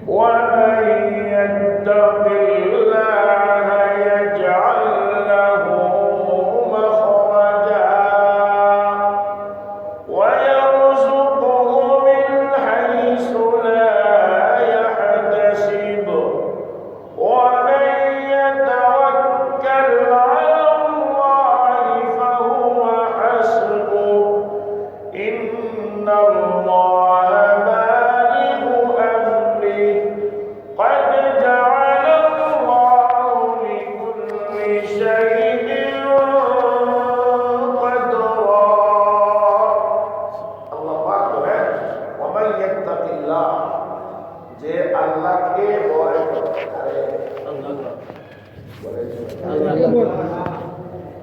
ومن يتق الله يجعل له مخرجا ويرزقه من حيث لا يحتسب ومن يتوكل على الله فهو حسبه إن الله بالغ أمره قد جعل الله لكل شيء قدرا الله পাক বলেন ومن يتق الله যে আল্লাহকে ভয় করে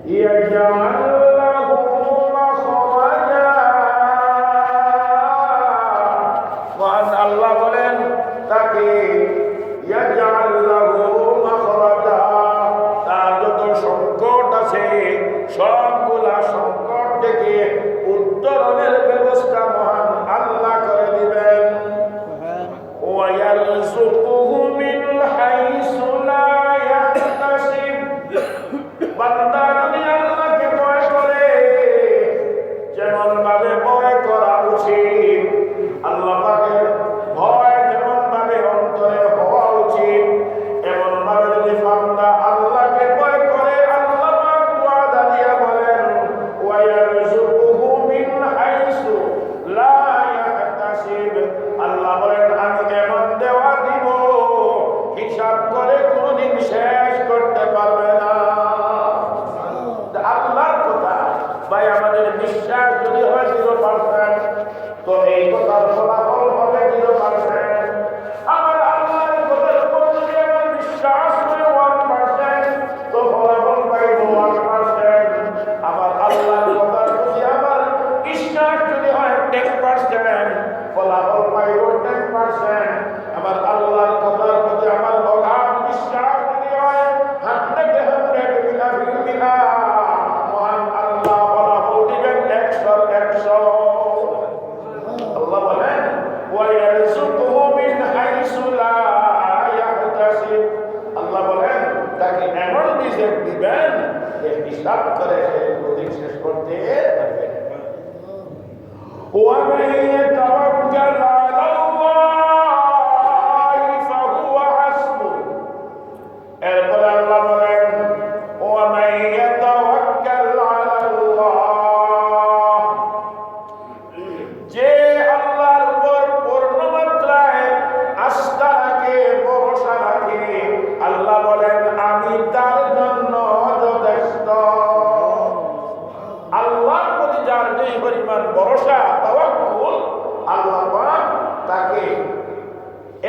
يجعل له مخرجا وأن الله বলেন তাকে يجعل له مخرجا তার যত সংকট আছে সবগুলা সংকট থেকে উত্তরণের ব্যবস্থা মহান আল্লাহ করে দিবেন ويرزقه من حيث لا يحتسب বান্দা যদি আল্লাহকে ভয় করে যেমন ভাবে ভয় করা উচিত আল্লাহ পাকের ভয় যেমন ভাবে অন্তরে হওয়া উচিত এমন ভাবে যদি বান্দা আল্লাহকে ভয় করে আল্লাহ পাক ওয়াদা দিয়া বলেন ওয়ায়ারযুকুহু মিন হাইসু লা ইয়াহতাসিব আল্লাহ বলেন আমি এমন দেওয়া দিব হিসাব করে কোনদিন শেষ করতে পারবে না আল্লাহর কথা ভাই আমাদের বিশ্বাস যদি হয় 0% তো এই কথার ফলাফল হবে 0%। আমার আল্লাহর কথার উপর যদি আমার বিশ্বাস হয় 1% তো ফলাফল পাইব 1%। আমার আল্লাহর কথার প্রতি আমার বিশ্বাস যদি হয় 10% ফলাফল পাইব 10%। আমার আল্লাহর কথার প্রতি আমার অগাধ বিশ্বাস যদি হয় 100 মিলা মহান আল্লাহ ফলাফল দিবেন 100। আল্লাহ বলেন ওয়ায়ারযুকুহু মিন হাইসু লা ইয়াহতাসিব আল্লাহ বলেন তাকে এমন রিজিক দিবেন যে হিসাব করে সে কোনদিন শেষ করতে পারবে না। ومن يتوكل على الله فهو حسبه এরপর আল্লাহ বলেন ومن يتوكل على الله যে আল্লাহর উপর পূর্ণ মাত্রায় আস্থা রাখে ভরসা রাখে আল্লাহ বলেন আমি তার জন্য যথেষ্ট। আল্লাহর প্রতি যার যে পরিমাণ ভরসা তাওয়াক্কুল আল্লাহ পাক তাকে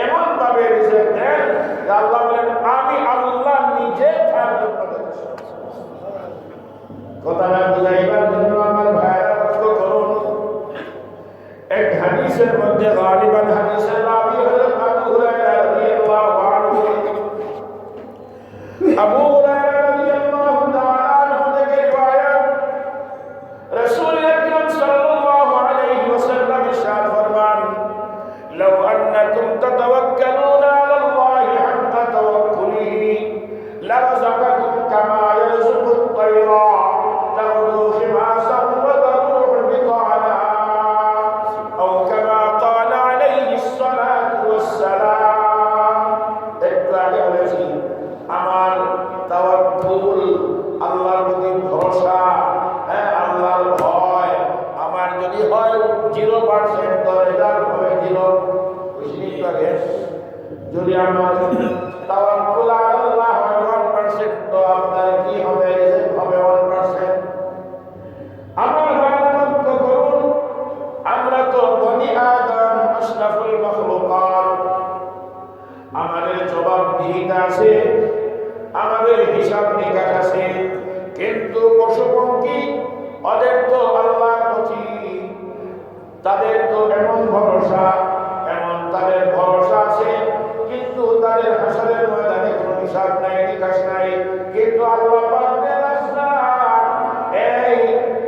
এমন ভাবে রিজিক দেন যে আল্লাহ বলেন আমি আল্লাহ নিজে তার জন্য যথেষ্ট। কথাটা বুঝাইবার জন্য আমার ভাইরা লক্ষ্য করুন এক হাদিসের মধ্যে গালিবান হাদিসের রাবি হযরত আবু হুরায়রা রাদিয়াল্লাহু আনহু আবু হুরায়রা রাদিয়াল্লাহু তাআলা আনহু থেকে রিওয়ায়াত রাসূল আকরাম সাল্লাল্লাহু আলাইহি ওয়াসাল্লাম ইরশাদ ফরমান লাউ আন্নাকুম তাতাওয়াক্কালুনা আলা আল্লাহি হাক্কা তাওয়াক্কুলিহি লারাযাকাকুম কামা ইয়ারযুকুত তায়রা তাগদু খিমাসান ওয়া তারুহু বিতানা আও কামা ক্বালা আলাইহিস সালাতু ওয়াসসালাম। একটু আগে বলেছি আমার তাওয়াক্কুল আল্লাহর প্রতি ভরসা আল্লাহর ভয় আমার যদি হয় 0% তো রেজাল্ট হবে 0। বুঝলি আগে যদি আমার তাওয়াক্কুল আল্লাহ হয় 1% তো আপনার কি হবে রিজিক হবে 1%। আমার লক্ষ্য করুন আমরা তো বনি আদম আশরাফুল মাখলুকাত আমাদের জবাবদিহিতা আছে আমাদের হিসাব নিকাশ আছে কিন্তু পশু পঙ্খী ওদের তো আল্লাহর প্রতি তাদের তো এমন ভরসা এমন তাদের ভরসা আছে কিন্তু তাদের হাসরের ময়দানে কোনো হিসাব নাই নিকাশ নাই। কিন্তু আল্লাহ পাকের রাসূল এই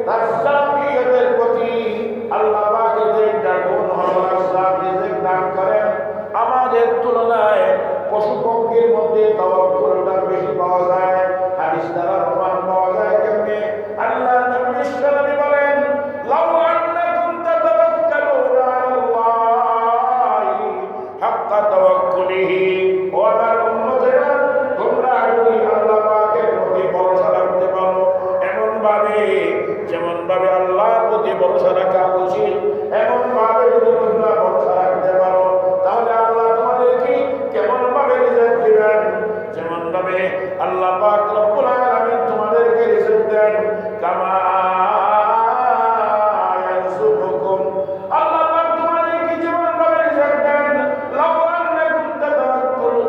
রাসূলের প্রতি আল্লাহ পাকের যে গুণ হলো রাসূল রিজিক দান করেন আমাদের তুলনায় ভরসা রাখা উচিত। এমন ভাবে যদি তোমরা ভরসা রাখতে পারো তাহলে আল্লাহ তোমাদেরকে কেমন ভাবে রিজিক দিবেন, যেমন ভাবে আল্লাহ পাক রব্বুল আলামিন তোমাদেরকে রিজিক দেন কামা ইয়ারযুকুকুম। আল্লাহ পাক তোমাদেরকে যেমন ভাবে রিজিক দেন, লাউ আন্নাকুম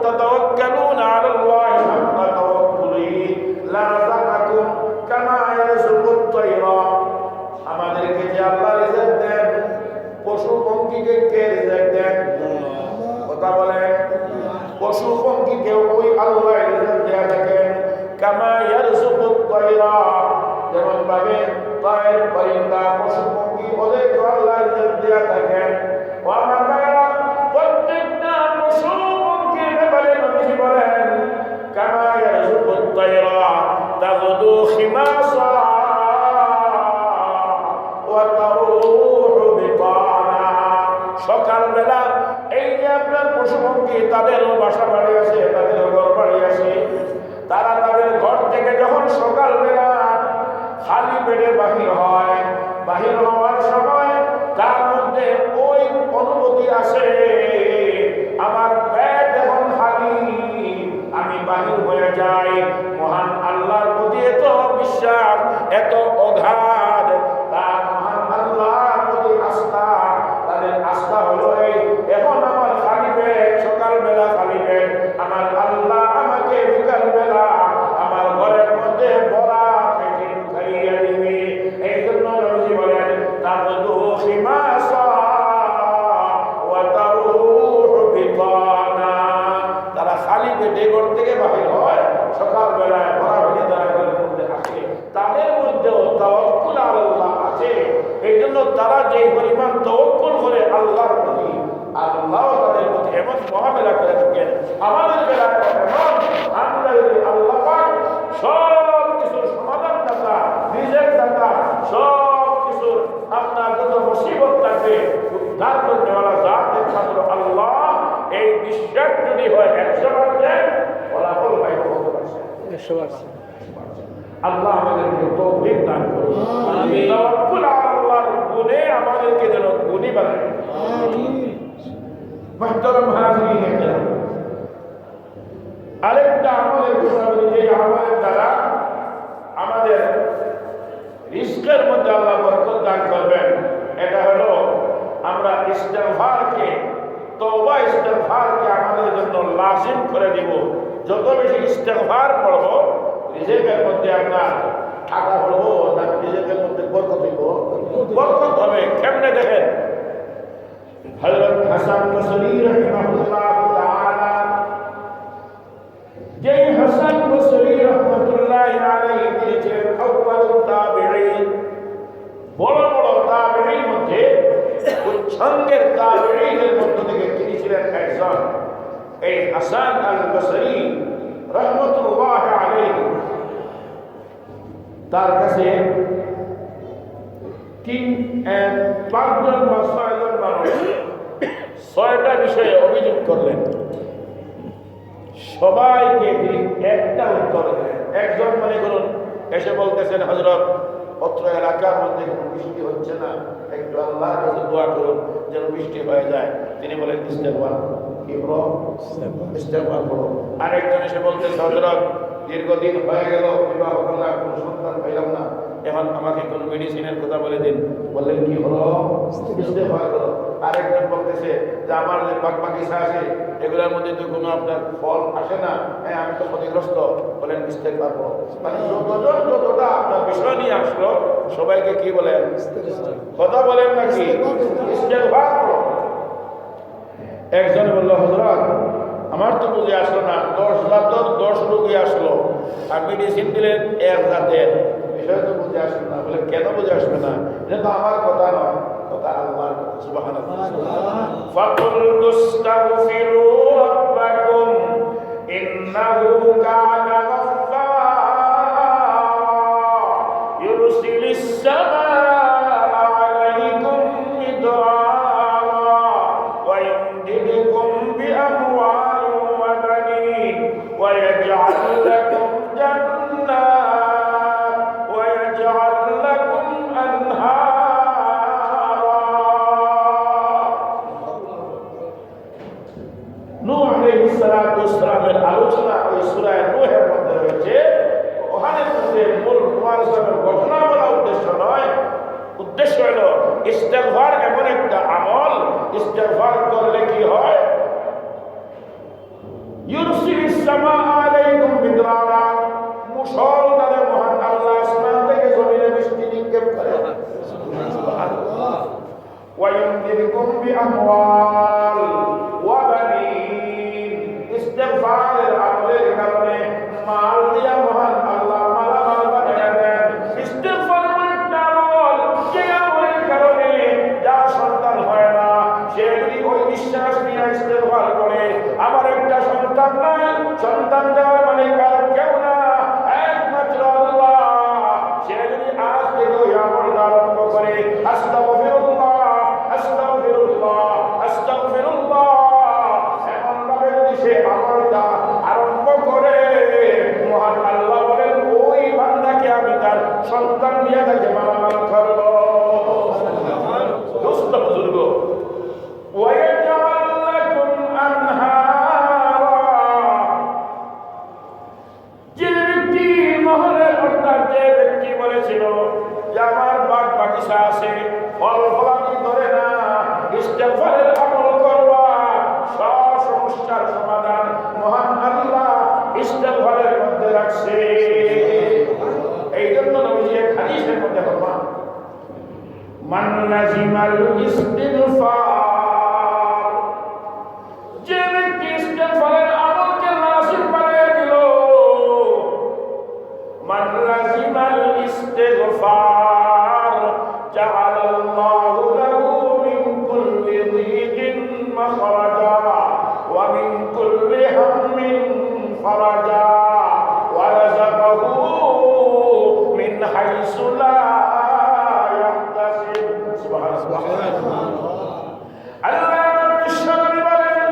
তাতাওয়াক্কালুনা আলাল্লাহি হাক্কা তাওয়াক্কুলিহি লারাযাকাকুম কামা ইয়ারযুকুত তায়রা। আমাদেরকে যে আল্লাহ রিজিক দেন, পশু পঙ্খীকে কে রিজিক দেন? কথা বলেন। পশু পঙ্খীকে ওই আল্লাহ রিজিক দেয়া থাকেন। কামা ইয়ারযুকুত তায়রা, যেমন ভাবে তায়ের পরিন্দা পশু পঙ্খী ওদেরকে আল্লাহ রিজিক দেয়া থাকেন। ওয়া মা কায়রা, প্রত্যেকটা পশু পঙ্খীর ব্যাপারে নবী বলেন কামা ইয়ারযুকুত তায়রা তাগদু খিমাসা ওয়া তারুহু বিতানা। সকালবেলা এই যে আপনার পশু পঙ্খী তাদেরও বাসা বাড়ি আছে, তাদেরও ঘর বাড়ি আছে, তারা তাদের ঘর থেকে যখন সকালবেলা খালি পেটে বাহির হয়, বাহির হওয়ার সময় তার মধ্যে ওই অনুভূতি আসে আমার পেট এখন খালি, আমি বাহির হয়ে যাই। মহান আল্লাহর প্রতি এত বিশ্বাস, এত অগাধ তার মহান আল্লাহর প্রতি আস্থা, তাদের আস্থা হলো এই এখন আমার খালি পেট, সকালবেলা খালি পেট, আমার আল্লাহ আমাকে বিকালবেলা আমার ঘরের মধ্যে বড়া পেটে ঢুকাইয়া দিবে। এই জন্য নবী বলেন তাগদু খিমাসা ওয়া তারুহু বিতানা। তারা খালি পেটে ঘর থেকে বাহির হয়, সকালবেলায় বড়া পেটে তারা ঘরের মধ্যে আসে, তাদের মধ্যেও তাওয়াক্কুল আলাল্লাহ আছে। এই জন্য তারা যে পরিমাণ তাওয়াক্কুল করে আল্লাহর প্রতি, আল্লাহ তাদের প্রতি এমন মহামেলা করে থাকেন। আমাদের বেলায় এমন, আমরা যদি আল্লাহ পাক সব কিছুর সমাধান দাতা, নিজের দাতা, সব কিছুর আপনার যত মুসিবত থাকে উদ্ধার করতে ওয়ালা জাত একমাত্র আল্লাহ, এই বিশ্বাস যদি হয় 100% ফলাফল পাইব 100%। আল্লাহ আমাদেরকে তৌফিক দান করুন। আমিন। তাওয়াক্কুল আল্লাহর গুণে আমাদেরকে যেন গুণী বানায়। আমিন। মুহতারাম হাজিরিন কিরাম, আরেকটা আমলের কথা বলি, যে আমলের দ্বারা আমাদের রিজকের মধ্যে আল্লাহ বরকত দান করবেন। এটা হলো আমরা ইস্তেগফারকে, তওবা ইস্তেগফারকে আমাদের জন্য লাজিম করে দিব। যত বেশি ইস্তেগফার পড়ব, রিজকের মধ্যে আপনার টাকা পড়বো, তার রিজকের মধ্যে বরকত হইব। বরকত হবে কেমনে দেখেন, হযরত হাসান বসরি রাহিমাহুল্লাহ তাআলা, যেই হাসান বসরি রাহমাতুল্লাহ আলাইহি তিনি ছিলেন আউয়ালুত তাবিঈন, বড় বড় তাবিঈর মধ্যে উচ্ছঙ্গের তাবিঈদের মধ্যে থেকে তিনি ছিলেন একজন। এই হাসান আল বসরি রাহমাতুল্লাহ আলাইহি, তার কাছে 5জন বা 6জন মানুষ 6টা বিষয়ে অভিযোগ করলেন। সবাইকে তিনি একটা উত্তর দেন। একজন মনে করুন এসে বলতেছেন, হযরত অত্র এলাকার মধ্যে কোনো বৃষ্টি হচ্ছে না, একটু আল্লাহর কাছে দোয়া করুন যেন বৃষ্টি হয়ে যায়। তিনি বলেন ইস্তেগফার কি করো, ইস্তেগফার করো। আরেকজন এসে বলতেছে, হযরত দীর্ঘদিন হয়ে গেল বিবাহ করলাম, কোনো সন্তান পাইলাম না, এখন আমাকে কোন মেডিসিনের কথা বলে দিন। বললেন কি হলো, ইস্তেগফার করো। আরেকজন বলতেছে যে আমার যে বাগবাগিচা আছে এগুলোর মধ্যে তো কোনো আপনার ফল আসে না, হ্যাঁ আমি তো ক্ষতিগ্রস্ত। বলেন ইস্তেগফার করো। মানে যতজন যতটা আপনার বিষয় নিয়ে আসলো সবাইকে কি বলেন, কথা বলেন নাকি, ইস্তেগফার করো। একজন বলল, হযরত আমার তো বুঝে আসলো না, 10 জাতের 10 রোগী আসলো আর মেডিসিন দিলেন 1 জাতের, বিষয় তো বুঝে আসলো না। বলে কেন বুঝে আসবে না, এটা তো আমার কথা নয়, কথা আল্লাহর কথা। সুবহানাল্লাহ। ফাকুল তুস্তাগফিরু রাব্বাকুম ইন্নাহু কানা গাফফারা ইউরসিলিস সামাআ আলাইকুম মিদরারা ওয়া ইমদিদকুম বিআমওয়ালিন ওয়া বানিন ওয়া ইয়াজআল লাকুম জান্নাত ওয়া ইয়াজআল লাকুম আনহারা নূহ আলাইহিস সালামের আলোচনা ওই সূরা নূহের মধ্যে রয়েছে। ওখানে মধ্যে মূল মুআজ্জামের ঘটনা বলা উদ্দেশ্য নয়। উদ্দেশ্য হলো ইস্তেগফার এমন একটা আমল, ইস্তেগফার করলে কি হয়? ইউরসিলিস সামা আলাইকুম মিদরারা, মুষলধারে মহান আল্লাহ আসমান থেকে জমিনে বৃষ্টি নিক্ষেপ করে। সুবহানাল্লাহ। ওয়া ইউমদিদকুম বিআমওয়াল ওয়া বানিন, ইস্তেগফারের আমলের কারণে মাল দিয়া মহান আল্লাহ মালামাল বানিয়ে দেন। ইস্তেগফার একটা আমল, যে আমলের কারণে যার সন্তান হয় না, সে যদি ওই বিশ্বাস নিয়ে ইস্তেগফার করে, আমার একটা সন্তান নাই, সন্তান দেওয়ার মানে কার কেউ না, একমাত্র আল্লাহ, সে যদি আজ থেকে ওই আমলটা আরম্ভ করে আস্তাগফিরুল্লাহ আস্তাগফিরুল্লাহ আস্তাগফিরুল্লাহ, এমন ভাবে যদি সে আমলটা আরম্ভ করে, মহান আল্লাহ বলেন ওই বান্দাকে আমি তার সন্তান দিয়ে তাকে মালামাল করব। দোস্ত বুজুর্গ, ওয়ায়াজআল লাকুম আনহারা, যে ব্যক্তি মহলের অর্থাৎ যে ব্যক্তি বলেছিল যে আমার বাগ বাগিচা আছে, ফল ফলানি ধরে না, ইস্তেগফারের আমল করবা, সব সমস্যার সমাধান মহান আল্লাহ ইস্তেগফারের মধ্যে রাখছে। এই জন্য নবীজি এক হাদিসের মধ্যে বলেন, মান লাজিমাল ইস্তিগফার, যে ব্যক্তি ইস্তেগফারের আমলকে লাজিম বানিয়ে দিল, মান লাজিমাল ইস্তিগফার জাআলাল্লাহু লাহু মিন কুল্লি যিকিন মাখরাজা ওয়া মিন কুল্লি হাম্মিন ফারাজা ওয়া রাযাকাহু মিন হাইসু লা ইয়াহতাসিব। সুবহানাল্লাহ। আল্লাহ নবী বলেন,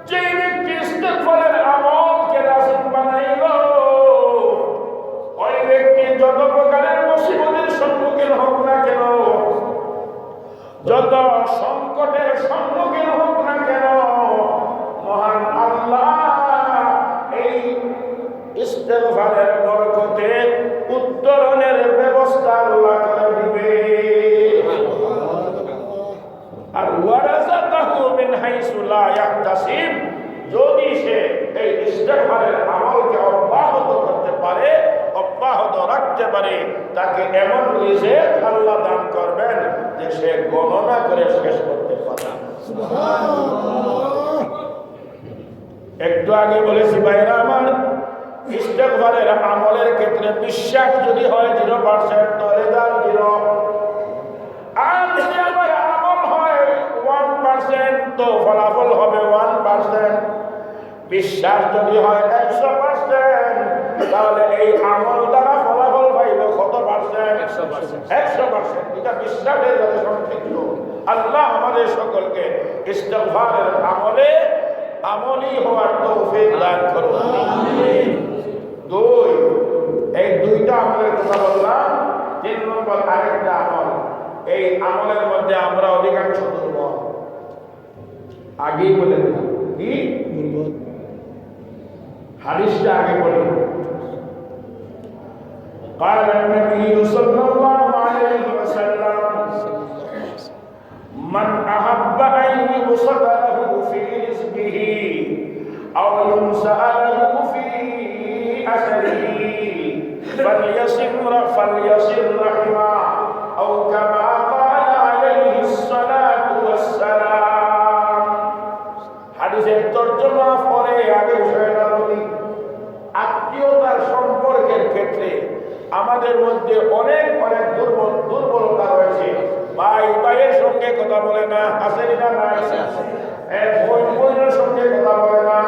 যে ব্যক্তি ইস্তেগফারের আমলকে লাজিম বানাইল, ওই ব্যক্তি যত প্রকারের মুসিবতের সম্মুখীন হোক না কেন, যত সংকটের সম্মুখীন হোক না কেন, মহান আল্লাহ এই ইস্তেগফারের বরকতে উত্তরণের ব্যবস্থা আল্লাহ করে দিবে। আর ওয়ারাযাকাহু মিন হাইসু লা ইয়াহতাসিব, যদি সে এই ইস্তেগফারের আমলকে অব্যাহত করতে পারে, অব্যাহত রাখতে পারে, তাকে এমন রিজিক আল্লাহ দান করবেন যে সে গণনা করে শেষ করতে পারে। সুবহানাল্লাহ। একটু আগে বলেছি ভাইরা আমার, ইস্তেগফারের আমলের ক্ষেত্রে বিশ্বাস যদি হয় 0%, তো রেজাল্ট 0। আর যদি আমার আমল হয় 1%, তো ফলাফল হবে 1%। বিশ্বাস যদি হয় 100%, তাহলে এই আমল দ্বারা ফলাফল পাইব কত পার্সেন্ট? 100%। এটা বিশ্বাসের সাথে সম্পৃক্ত। আল্লাহ আমাদের সকলকে ইস্তেগফারের আমলি হওয়ার তৌফিক দান করুন। আমিন। এই দুইটা আমলের কথা বললাম। 3 নম্বর আরেকটা আমল, এই আমলের মধ্যে আমরা অধিকাংশ দুর্বল। আগেই বলে দিলাম কি দুর্বল, হাদিসটা আগে বলুন। قال النبي صلى الله عليه وسلم من أحب أن يبسط له في رزقه أو ينسأ له في أثره فليصل رحمه أو كما قال عليه الصلاة والسلام। হাদিসের তরজমা পরে আগে বিষয়টা বলি। আত্মীয়তার সম্পর্কের ক্ষেত্রে আমাদের মধ্যে অনেক অনেক দুর্বলতা রয়েছে। ভাই ভাইয়ের সঙ্গে কথা বলে না, আছে না নাই? বোন বোনের সঙ্গে কথা বলে না,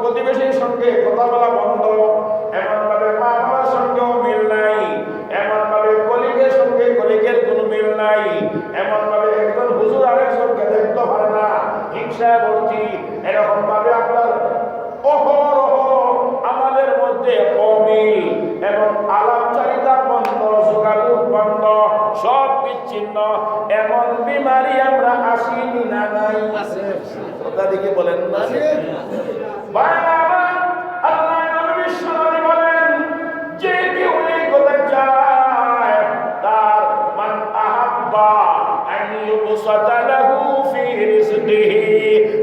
প্রতিবেশীর সঙ্গে কথা বলা বন্ধ, এমন ভাবে মা বাবার সঙ্গেও মিল নাই, এমন ভাবে কলিগের সঙ্গে কলিগের কোনো মিল নাই, এমন ভাবে একজন হুজুর আরেকজনকে দেখতে পারে না, হিংসায় ভর্তি। এরকম ভাবে আপনার অহরহ আমাদের মধ্যে অমিল এবং আলাপচারিতা বন্ধ, যোগাযোগ বন্ধ, সব বিচ্ছিন্ন, এমন বিমারি আমরা আসিনি না নাই? কথা দিকে বলেন না আল্লাহ নবী বিশ্বনবী বলেন যে কেউ এই কথা চায় তার মান আহাব্বা আন ইউবসাতা লাহু ফি রিজকিহি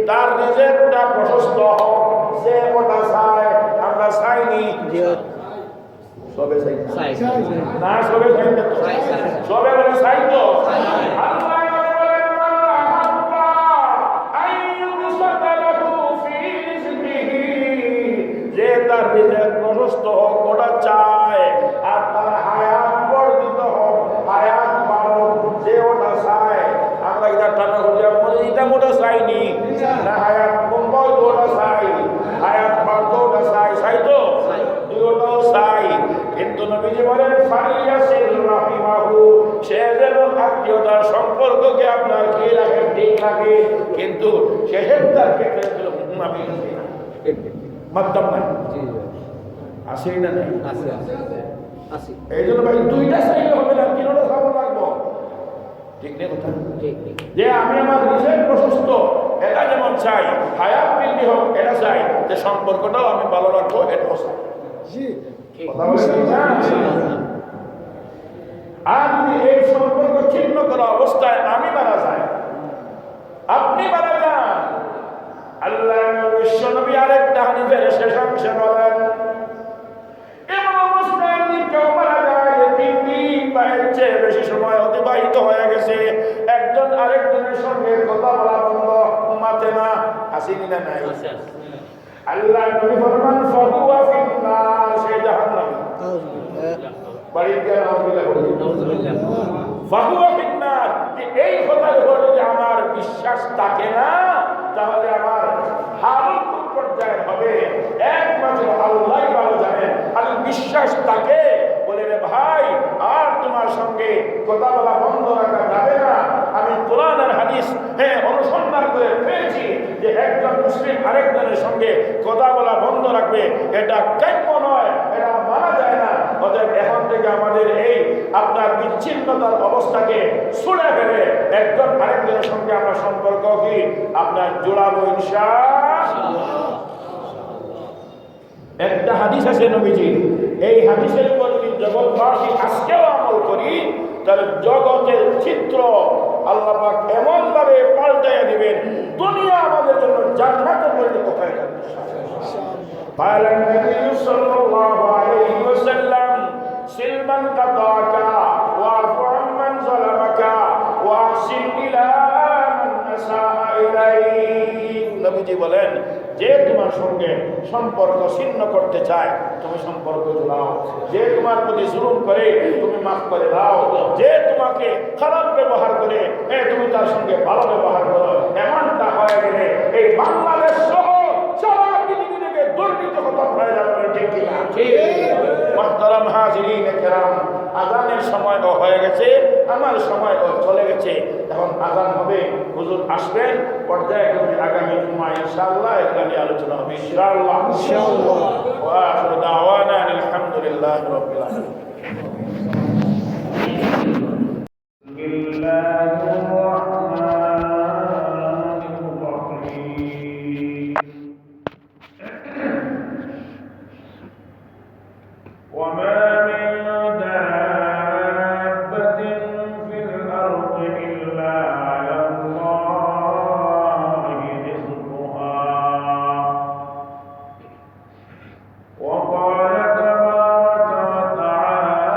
তার রিজকটা প্রশস্ত হোক যে ওটা চায় আমরা চাইনি সবে চাই না সবে চাই না সবে বলে চাই তো আল্লাহ তার রিজক প্রশস্ত হোক ওটা চায় আর তার হায়াত বর্ধিত হোক হায়াত বাড়ুক যে ওটা চায় আমরা এটা টাকা হলে এটা মোটা চাইনি না হায়াত কমবাও ওটা চাই হায়াত বাড়তো ওটা চাই তো ওটাও চাই কিন্তু নবীজি বলেন ফালিয়াসিল রাহিমাহু সে যেন আত্মীয়তার সম্পর্ককে আপনার কি রাখে ঠিক রাখে কিন্তু শেষের তার ক্ষেত্রে আমি মাধ্যম নাই আসেই না নাই আছে এই জন্য ভাই দুইটা চাইলে হবে না তিনটা চাবো লাগবো ঠিক নেই কথা যে আমি আমার নিজের প্রশস্ত এটা যেমন চাই হায়াত বৃদ্ধি হোক এটা চাই যে সম্পর্কটাও আমি ভালো রাখবো এটাও চাই আর যদি এই সম্পর্ক ছিন্ন করা অবস্থায় আমি মারা যাই আপনি মারা যান আল্লাহ বিশ্বনবী আরেকটা হাদিসের শেষ অংশে বলেন এমন অবস্থায় যদি কেউ মারা যায় 3 দিন বা এর চেয়ে বেশি সময় অতিবাহিত হয়ে গেছে একজন আরেকজনের সঙ্গে কথা বলা বন্ধ মাতে না আসেনি না নাই আল্লাহ নবী ফরমান ফাহুয়া ফিন্নার সে জাহান্নামী বাড়িতে নাউযুবিল্লাহ ফাহুয়া ফিন্নার যে এই কথার উপর যদি আমার বিশ্বাস থাকে না তাহলে আমার হালত পর্যায়ে হবে একমাত্র আল্লাহই ভালো জানেন আর বিশ্বাস থাকে বলে রে ভাই আর তোমার সঙ্গে কথা বলা বন্ধ রাখা যাবে না আমি কোরআন আর হাদিস অনুসন্ধান করে পেয়েছি যে একজন মুসলিম আরেকজনের সঙ্গে কথা বলা বন্ধ রাখবে এটা কাম্য নয় এটা মানা যায় না অতএব এখন থেকে আমাদের এই আপনার বিচ্ছিন্নতার অবস্থাকে ছুড়ে ফেলে একজন আরেকজনের সঙ্গে আমরা সম্পর্ক কি আপনার জোড়াবো ইনশাআল্লাহ একটা হাদিস আছে নবীজি এই হাদিসের উপর যদি জগৎবাসী আজকেও আমল করি তাহলে জগতের চিত্র আল্লাহ পাক এমন ভাবে পাল্টাইয়া দিবেন দুনিয়া আমাদের জন্য জান্নাতে পরিণত হয়ে যাবে قال النبي صلى الله عليه وسلم سلما قطعك واعف عمن ظلمك واحسن الى من اساء اليك নবীজি বলেন যে তোমার সঙ্গে সম্পর্ক ছিন্ন করতে চায় তুমি সম্পর্ক জোড়াও যে তোমার প্রতি জুলুম করে তুমি মাফ করে দাও যে তোমাকে খারাপ ব্যবহার করে তুমি তার সঙ্গে ভালো ব্যবহার করো এমনটা হয়ে গেলে এই বাংলাদেশ সহ সারা পৃথিবীকে দুর্নীতি খতম হয়ে যাবে ঠিক কিনা মুহতারাম হাজিরিন কেরাম আযানের সময় হয়ে গেছে আমার সময় চলে গেছে এখন আযান হবে হুজুর আসবেন পর্যায়ক্রমে আগামী জুমা ইনশাআল্লাহ এখানে আলোচনা হবে ইনশাআল্লাহ ওয়া আখিরু দাওয়ানা আলহামদুলিল্লাহি রাব্বিল আলামিন বিসমিল্লাহির রাহমানির রাহিম ওয়া মা وقال تبارك وتعالى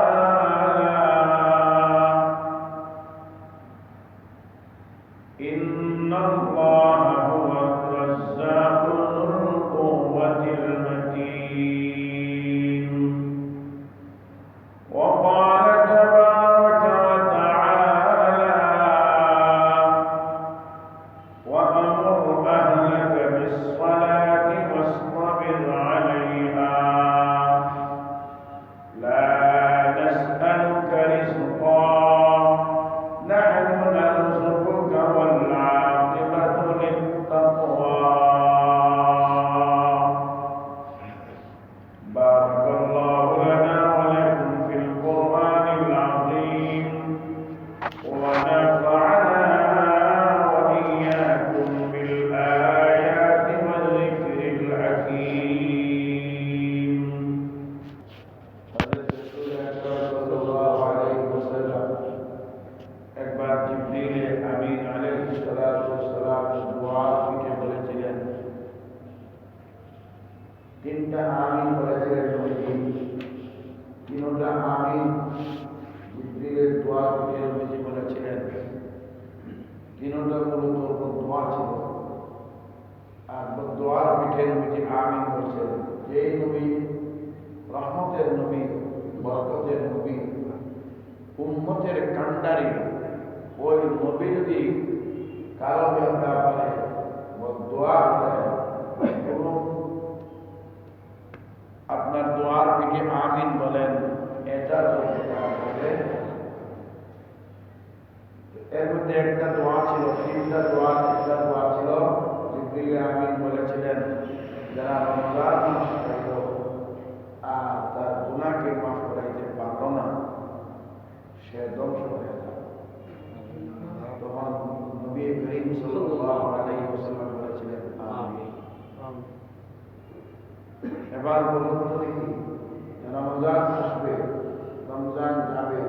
তিনটা আমিন বলেছিলেন নবীজি, তিনটা আমিন জিবরিলের দোয়া থেকে নবীজি বলেছিলেন। তিনটা মূলত দোয়া ছিল, আর দোয়ার পিঠে নবীজি আমিন বলছেন। যেই নবী রহমতের নবী, বরকতের নবী, উম্মতের কান্ডারি, ওই নবী যদি কারো ব্যাপারে দোয়া করেন, আপনার দোয়ার পিঠে আমিন বলেন, এটা এর মধ্যে একটা দোয়া ছিল, তিনটা দোয়া, একটা দোয়া ছিল জিবরিল আমিন বলেছিলেন, যারা রমজান মাস পাইল আর তার গুনাহকে মাফ করাইতে পারল না, সে ধ্বংস হয়ে যাবে। তখন নবী করিম সাল্লাল্লাহু আলাইহি ওয়াসাল্লাম বলেছিলেন আমিন। এবার বলুন তো দেখি, রমজান আসবে, রমজান যাবে,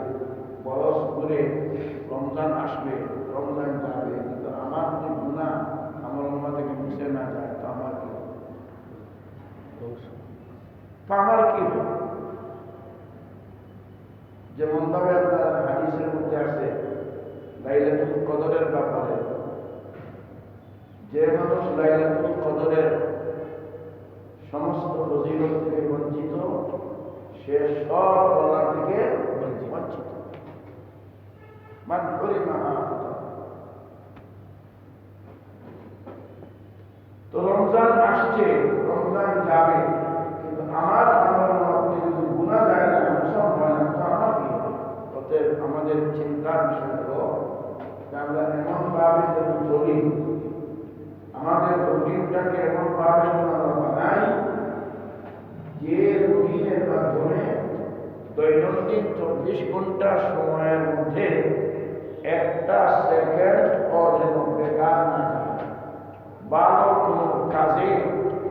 বরস ঘুরে রমজান আসবে, রমজান যাবে, কিন্তু আমার যদি গুনাহ আমার উম্মাহ থেকে মুছে না যায়, তো আমার কি হবে? যেমন ভাবে আপনার হাদিসের মধ্যে আছে লাইলাতুল কদরের ব্যাপারে, যে মানুষ লাইলাতুল কদরের সমস্ত ফজিলত থেকে বঞ্চিত, সে সব কল্যাণ থেকে বঞ্চিত। মান হুরিমা, তো রমজান আসছে, রমজান যাবে, কিন্তু আমার মধ্যে যদি গুনাহ যায় না, মুসলমান হয় না, তো আমার কি হবে? অতএব আমাদের চিন্তার বিষয় হলো যে আমরা এমন ভাবে যেন চলি, আমাদের রুটিনটাকে এমন ভাবে আমরা বানাই যে রুটিনের মাধ্যমে দৈনন্দিন 24 ঘন্টা সময়ের মধ্যে একটা সেকেন্ড যেন বেকার না যায়, ভালো কোনো কাজে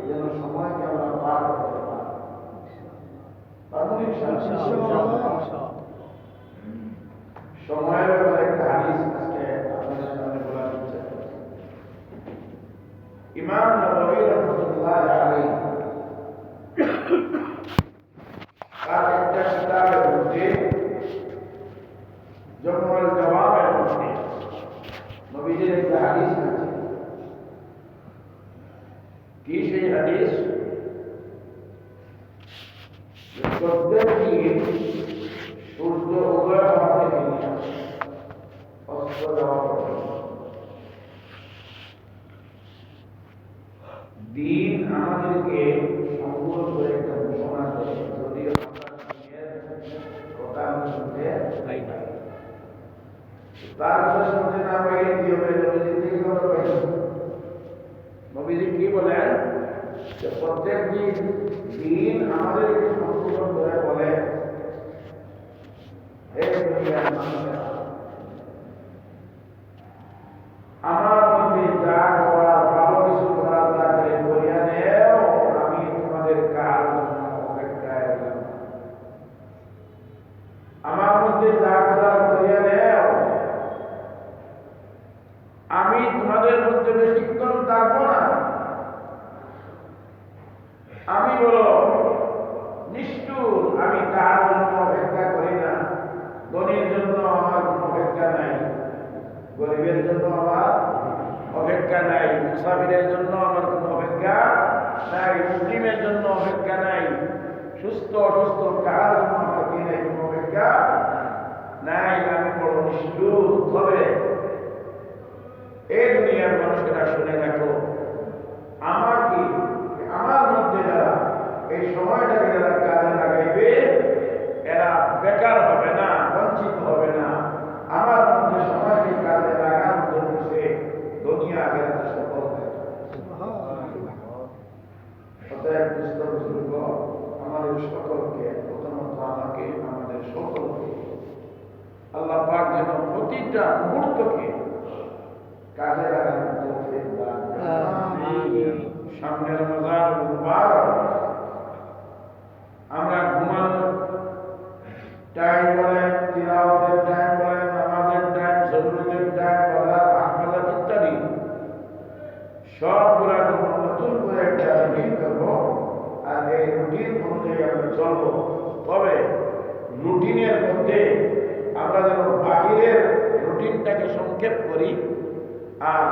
যেন সময়কে আমরা পার করতে পারি। সময়ের ব্যাপারে একটা হাদিস আজকে আপনাদের সামনে বলার ইচ্ছা করছি। ইমাম নববী রাহমাতুল্লাহ আলাইহি তার একটা কিতাবের মধ্যে জমুল জওয়াবের মধ্যে নবীজির একটা হাদিস আছে। কি সেই হাদিস? প্রত্যেক দিন সূর্য উদয় হওয়া থেকে অস্ত যাওয়া পর্যন্ত দিন আমাদেরকে সম্পূর্ণ করে একটা ঘোষণা দেয়, যদিও কথা শুনতে তার কথা শুনতে না পাইলে কি হবে? নবীজি থেকে কথা পাইল। নবীজি কি বলেন? প্রত্যেক দিন আমাদেরকে সম্পূর্ণ করে বলে, হে দুনিয়ার মানুষেরা, আমার মধ্যে যা করার, ভালো কিছু করার থাকলে করিয়া নেও, আমি তোমাদের কার জন্য অপেক্ষায় রইলাম। আমার মধ্যে যা করার করিয়া নেও, আমি তোমাদের মধ্যে বেশিক্ষণ থাকবো না। আমি বলো নিষ্ঠুর, আমি কার জন্য অপেক্ষা করি না। ধনীর জন্য আমার কোনো অপেক্ষা নাই, গরিবের জন্য আমার অপেক্ষা নাই, মুসাফিরের জন্য আমার কোনো অপেক্ষা নাই, মুসলিমের জন্য অপেক্ষা নাই, সুস্থ অসুস্থ কার জন্য আমার কি নাই, কোনো অপেক্ষা নাই। আমি বড় নিষ্ঠুর। তবে এই দুনিয়ার মানুষেরা শুনে রাখো, আমার কি, আমার মধ্যে যারা এই সময়টাকে যারা কাজে লাগাইবে, এরা বেকার হবে না, বঞ্চিত হবে না। আমার মধ্যে সময়কে কাজে লাগানোর জন্য সে দুনিয়া আখিরাতে সফল হবে। অতএব বুজুর্গ, আমাদের সকলকে, প্রথমত আমাকে, আমাদের সকলকে আল্লাহ পাক যেন প্রতিটা মুহূর্তকে কাজে লাগানোর তৌফিক দান করেন। সামনে রমজান মুবারক, আমরা ঘুমানোর টাইম বলেন, তিলাওয়াতের টাইম বলেন, নামাজের টাইম, জরুরতের টাইম, বাজার আহমাদাত ইত্যাদি সবগুলা নতুন করে একটা রুটিন করবো। আর এই রুটিন অনুযায়ী আমরা চলবো। তবে রুটিনের মধ্যে আমরা যেন বাহিরের রুটিনটাকে সংক্ষেপ করি, আর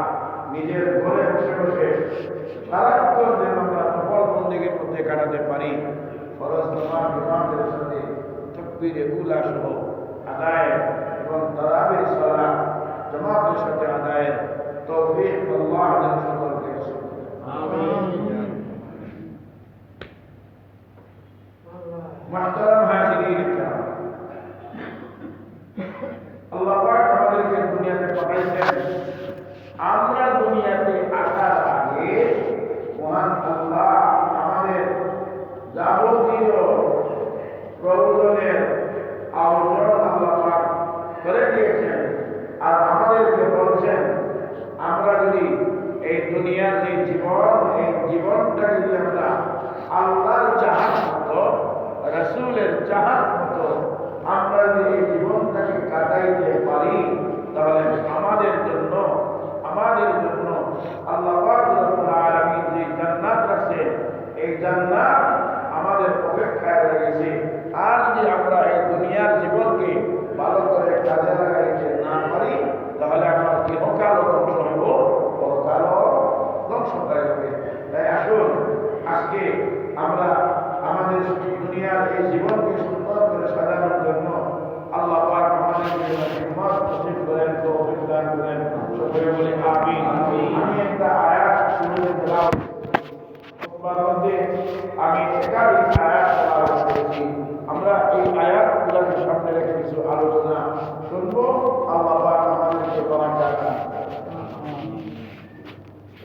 নিজের ঘরে বসে বসে সারাক্ষণ যেন আমরা নফল বন্দেগীর মধ্যে কাটাতে পারি। ফরজ নামাজ ইমামদের সাথে তাকবীরে উলা সহ আদায় এবং তারাবির সালাত জামাতের সাথে আদায়ের তৌফিক আল্লাহ যেন সকলকে নসিব করেন। আমিন। মুহতারাম হাজিরিন কিরাম, আল্লাহ পাক আমাদেরকে দুনিয়াতে পাঠাইছেন। আমরা দুনিয়াতে আসার আগে মহান আল্লাহ আমাদের যাবতীয় প্রয়োজনের আয়োজন আল্লাহ পাক করে দিয়েছেন। আর আমাদেরকে বলছেন, আমরা যদি এই দুনিয়ার যে জীবন, এই জীবনটা যদি আমরা আল্লাহর চাহাত মতো, রাসূলের চাহাত মতো আমরা যদি এই জীবনটাকে কাটাইতে পারি, তাহলে আমাদের জন্য আল্লাহ পাক রব্বুল আলামিন যে জান্নাত রাখছেন, এই জান্নাত আমাদের অপেক্ষায় রয়েছে। আর যদি আমরা এই দুনিয়ার জীবনকে ভালো করে কাজে লাগাইতে না পারি, তাহলে আমার ইহকালও ধ্বংস হইব, পরকালও ধ্বংস হয়ে যাবে। তাই আসুন, আজকে আমরা আমাদের দুনিয়ার এই জীবনকে সুন্দর করে সাজানোর জন্য আল্লাহ পাক আমাদেরকে হিম্মত নসিব করেন, তৌফিক দান করেন। সকলে বলি আমিন। আমি একটা আয়াত শুরুতে তেলাওয়াত মধ্যে আমি একাধিক আয়াত তেলাওয়াত করেছি। আমরা এই আয়াতগুলোকে সামনে রেখে কিছু আলোচনা শুনবো। আল্লাহ পাক আমাদেরকে বরকত দান করেন।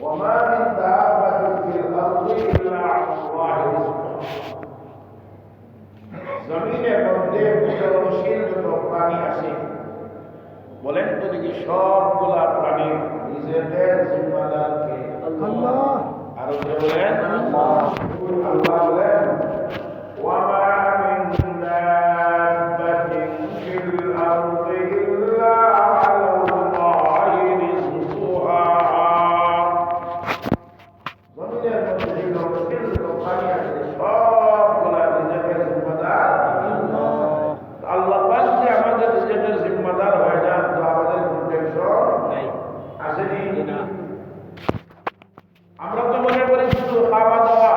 ওয়া মিন দাব্বাতিন ফিল আরদি ইল্লা আল্লাহু রিজকুহা। জমিনের মধ্যে বিচরণশীল যত প্রাণী আছে, বলেন তো দেখি সবগুলা প্রাণীর নিজেদের জিম্মাদার কে? আল্লাহ। আরো বলেন আল্লাহ। আল্লাহ বলেন, ওয়া মা মিন দাব্বাতিন ফিল আরদি ইল্লা আলাল্লাহি রিজকুহা। জমিনের মধ্যে বিচরণশীল যত প্রাণী আছে, সবগুলা নিজেদের জিম্মাদার আল্লাহ। আল্লাহ পাক যে আমাদের নিজেদের জিম্মাদার হয়ে যান, তো আমাদের কোনো টেনশন নেই, আসেনি না। আমরা তো মনে করি শুধু খাওয়া দাওয়া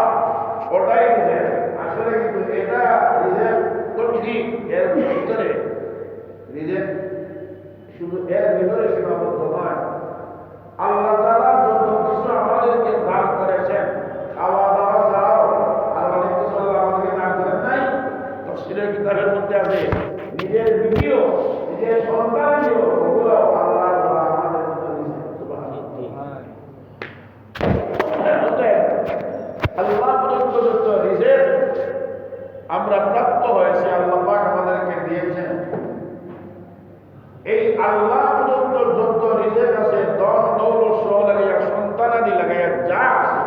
ওটাই রিজেক, আসলে কিন্তু এটা রিজেক তো ঠিক, এর ভিতরে রিজেক শুধু এর ভিতরে সীমাবদ্ধ নয়। আল্লাহ তাআলা যত কিছু আমাদেরকে দান করেছেন, খাওয়া দাওয়া ছাড়াও আর অনেক কিছু আল্লাহ আমাদেরকে দান করেন নাই। তাফসীরের কিতাবের মধ্যে আছে, নিজের বিবিও, নিজের সন্তানও, ওগুলো আল্লাহর দ্বারা আমাদের মধ্যে দিয়েছেন। সুবহানাল্লাহ। আল্লাহ প্রদত্ত যত রিজেক আমরা প্রাপ্ত হয়েছে, আল্লাহ পাক আমাদেরকে দিয়েছেন। এই আল্লাহ প্রদত্ত যত রিজেক আছে, ধন দৌলত সহ লাগাইয়া, সন্তানাদি লাগাইয়া যা আছে,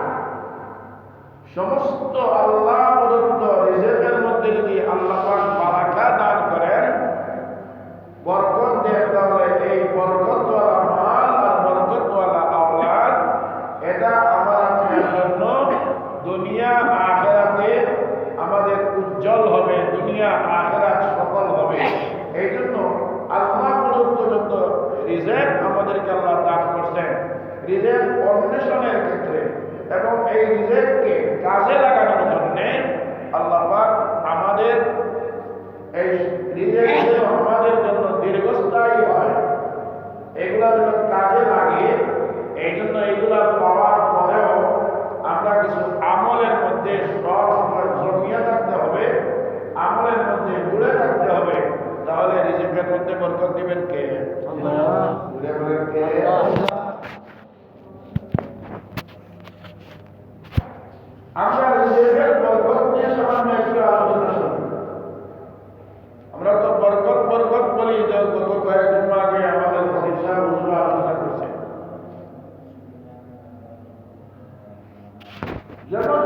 সমস্ত আল্লাহ প্রদত্ত রিজেকের মধ্যে যদি আল্লাহ পাক বারাকা দান করেন, বরকত দেন, তাহলে এই বরকতওয়ালা মাল আর বরকতওয়ালা আওলাদ, এটা আমাদের জন্য দুনিয়া আখিরাতে আমাদের উজ্জ্বল হবে, দুনিয়া আখিরাত সফল হবে। এই জন্য আল্লাহ প্রদত্ত যত রিজেক আমাদেরকে আল্লাহ দান করছেন, রিজেক অন্বেষণের ক্ষেত্রে এবং এই রিজেককে কাজে লাগানোর জন্য আল্লাহ পাক আমাদের এই রিজেক যেন আমাদের জন্য দীর্ঘস্থায়ী হয়, এগুলা যেন কাজে লাগে। এই জন্য এগুলা পাওয়ার পরেও আমরা কিছু আমলের মধ্যে সব সময় জমিয়ে থাকতে হবে, আমলের মধ্যে জুড়ে থাকতে হবে। তাহলে রিজেকের মধ্যে বরকত দিবেন কে? আল্লাহ। জুড়ে বলেন কে? আল্লাহ। আমরা রিজেকের বরকত নিয়ে সামান্য একটু আলোচনা শুনি। আমরা তো বরকত বরকত বলি, যে গত কয়েকদিন আগে আমাদের খতিব সাহেব হুজুর আলোচনা করছেন। যেমন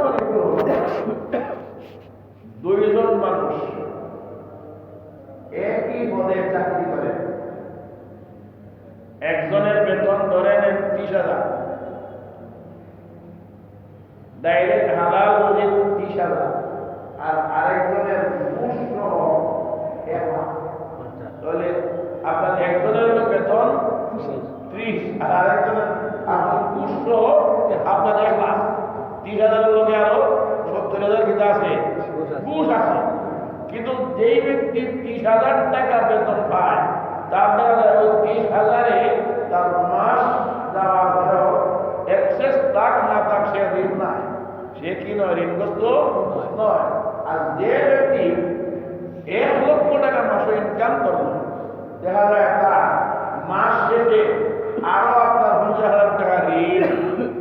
দুইজন মানুষ একই পদে চাকরি করে, একজনের বেতন ধরেন 30,000, ডাইরেক্ট হালাল রুজি 30,000, আর আরেকজনের ঘুষ সহ 1 লাখ। তাহলে আপনার একজনের বেতন 30 আর আরেকজনের আপনার ঘুষ সহ আপনার 1 লাখ। 30,000 লোকে আরো 70,000 কিতা আছে, ঘুষ আছে। কিন্তু যেই ব্যক্তি 30,000 টাকা বেতন পায়, তার দেখা যায় ওই 30,000-এ তার মাস যাওয়ার পরেও এক্সেস তাক না তাক সে ঋণ নাই, সে কি নয়, ঋণগ্রস্ত নয়। আর যে ব্যক্তি 1 লক্ষ টাকা মাসে ইনকাম করলো, দেখা যায় তার মাস শেষে আরো আপনার 50,000 টাকা ঋণ,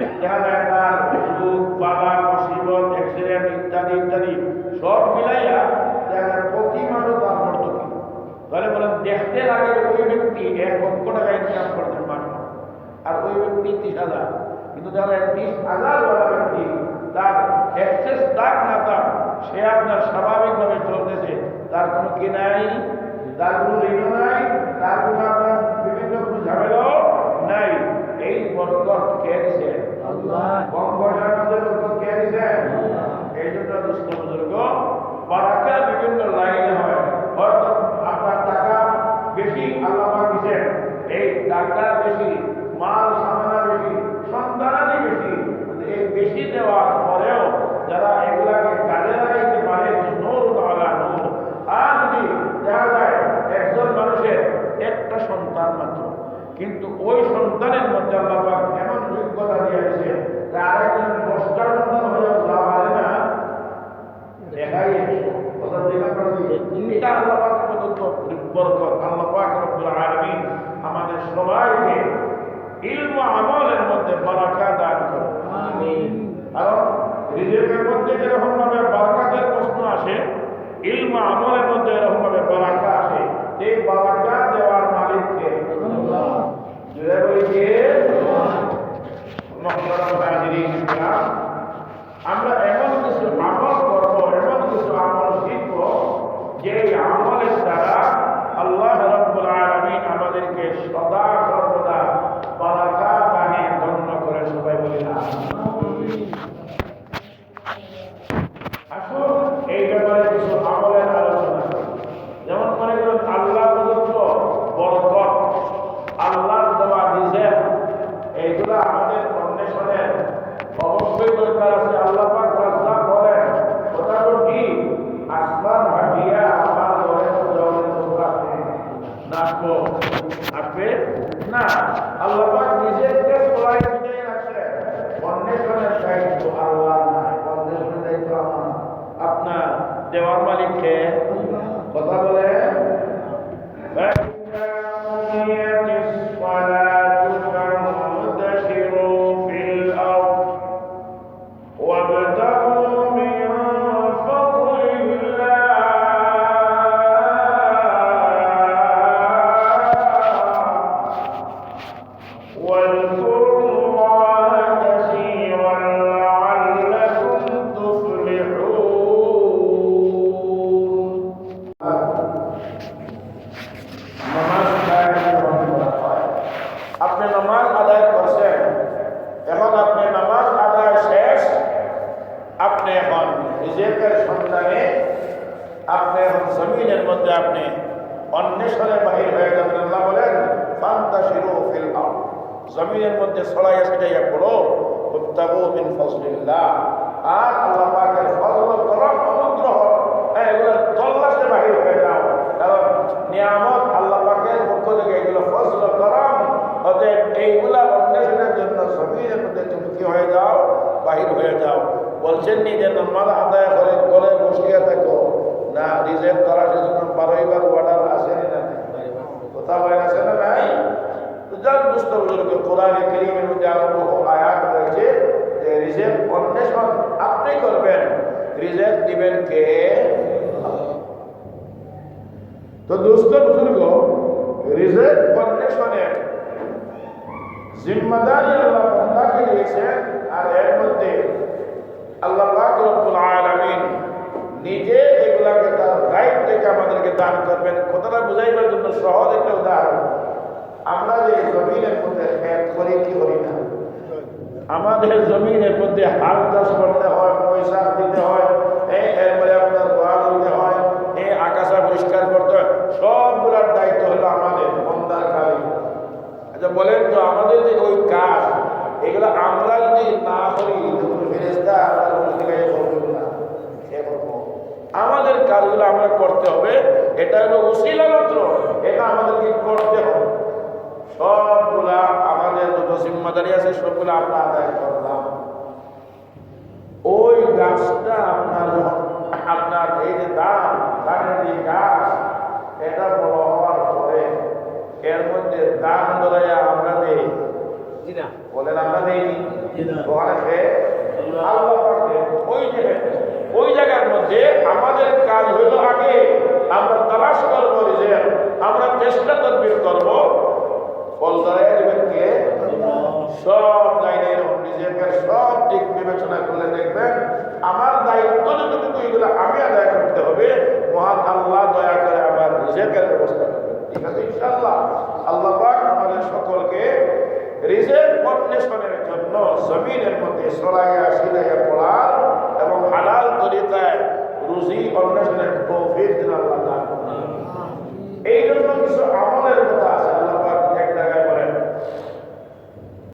দেখা যায় তার রোগ বালা মুসিবত অ্যাক্সিডেন্ট ইত্যাদি ইত্যাদি সব মিলাইয়া দেখা যায় প্রতি মাসে তার ভর্তুকি। তাহলে বলেন দেখতে লাগে ওই ব্যক্তি 1 লক্ষ টাকা ইনকাম করছেন মাস, আর ওই ব্যক্তি 30,000। কিন্তু যারা 30,000 ওয়ালা ব্যক্তি, তার এক্সেস তাক না তাক সে আপনার স্বাভাবিকভাবে চলতেছে, তার কোনো কি নাই, তার কোনো ঋণ নাই, তার কোনো আপনার বিভিন্ন কোনো ঝামেলাও নাই। এই বরকত কে দিছে? আল্লাহ। কম পয়সার মধ্যে বরকত কে দিছে? এই জন্য দোস্ত বুজুর্গ, বারাকা বিভিন্ন লাইনে হয়। হয়তো আপনার টাকা বেশি আল্লাহ পাক দিছেন, এই টাকা বেশি, মাল সামানা বেশি, সন্তানাদি বেশি, এই বেশি দেওয়ার পরেও যারা এগুলাকে কাজে লাগাইতে পারে, নূর তাআলা নূর। আর যদি দেখা যায় একজন মানুষের একটা সন্তান মাত্র, কিন্তু ওই সন্তানের মধ্যে আল্লাহ পাক এমন যোগ্যতা দিয়েছে যে আরেকজন 10টা সন্তান হলেও যা পারে না, দেখাই কথা দেখা করে এটা আল্লাহ পাক প্রদত্ত বরকত। আল্লাহ পাক রব্বুল আলামিন আমাদের সবাইকে ইলম আমলের মধ্যে বারাকা দান করুন, আমিন। কারণ রিজিকের মধ্যে যেরকম ভাবে বারাকাতের প্রশ্ন আসে, ইলম আমলের মধ্যে এরকম ভাবে বারাকা আসে। এই বারাকা দেওয়ার মালিক কে? আল্লাহ। জোরে বলি কে? মুহতারাম হাজিরিন কিরাম, আমরা এমন কিছু আমল করব, এমন কিছু আমল শিখব, যে আমলের দ্বারা আল্লাহ রাব্বুল আলামিন আমাদেরকে সদা সর্বদা বারাকা দানে ধন্য করে। সবাই বলি না আসুন এই ব্যাপারে কিছু আমলের আলোচনা করি। যেমন মনে করুন আল্লাহ প্রদত্ত বরকত, আল্লাহর দেওয়া রিজিক, এইগুলো আমাদের অন্বেষণের অবশ্যই দরকার আছে। আল্লাহ পাক রাজ্জাক বলেন, ওটা তো কি আসমান ভাটিয়া আমার ঘরে জলের আসবে না, আসবে না। আল্লাহ পাক নিজেকে সবাই বুঝিয়ে রাখছে, অন্বেষণের দায়িত্ব আল্লাহ নাই, অন্বেষণের দায়িত্ব আমার। আপনার দেওয়ার মালিক কে? কথা বলে জমিনের মধ্যে আপনি অন্বেষণে বাহির হয়ে যাবেন। আল্লাহ বলেন ফান্তাশিরু ফিল আরদ, জমিনের মধ্যে ছড়াইয়া ছিটাইয়া পড়ো, ওয়াবতাগু মিন ফাজলিল্লাহ, আর আল্লাহ পাকের ফজল করম অনুগ্রহ এগুলোর তল্লাশে বাহির হয়ে যাও। কারণ নিয়ামত আল্লাহ পাকের পক্ষ থেকে, এগুলো ফজল করম, অতএব এইগুলা অন্বেষণের জন্য জমিনের মধ্যে তুমি কি হয়ে যাও, বাহির হয়ে যাও। বলছেন নি যে নামাজ আদায় করে করে বসিয়া থাকো না, রিজেক্ট করার জন্য 12বার অর্ডার আসেনি না, কথা বলেন আছে না নাই? তো যার দুষ্ট বুজুর্গ কোরআনে কারীমের মধ্যে আরো বহু আয়াত রয়েছে যে রিজেক্ট অন্বেষণ আপনি করবেন, রিজেক্ট দিবেন কে? তো দুষ্ট বুজুর্গ রিজেক্ট অন্বেষণের জিম্মাদারি আল্লাহ বান্দাকে দিয়েছেন, আর এর মধ্যে আল্লাহ পাক রব্বুল আলামিন নিজে এগুলাকে তার গাইড থেকে আমাদেরকে দান করবেন। কথাটা বুঝাইবার জন্য সহজ একটা উদাহরণ, আমরা যে জমিনের মধ্যে খেত করি কি করি না, আমাদের জমিনের মধ্যে হাল চাষ করতে হয়, পয়সা দিতে হয়, এরপরে আমরা করতে হবে, এটা হলো উসিলা মাত্র, এটা আমাদেরকে করতে হবে। সবগুলা আমাদের যত জিম্মাদারি আছে সবগুলো আমরা আদায় করলাম। ওই গাছটা আপনার এই যে ধানের যে গাছ, এটা বড় হওয়ার পরে এর মধ্যে দান ধরাইয়া আমরা দেই, বলেন আমরা দেই ওখানে আল্লাহ পাক দেন। ওই জায়গার মধ্যে আমাদের কাজ হইল আগে আমরা তালাশ করবো, আমরা চেষ্টা তদবির করবো, ফল ধরাইয়া দেবেন কে? সব লাইনে নিজেকে সব দিক বিবেচনা করলে দেখবেন আমার দায়িত্ব যতটুকু এগুলো আমি আদায় করতে হবে, মহান আল্লাহ দয়া করে আমার রিজেকের ব্যবস্থা করবেন। ঠিক আছে ইনশাআল্লাহ। আল্লাহ পাক আমাদের সকলকে রিজেক অন্বেষণের জন্য জমিনের মধ্যে সরাইয়া সিলাইয়া পড়ার এবং হালাল তরিকায় রুজি অন্বেষণের তৌফিক দিন আল্লাহ দান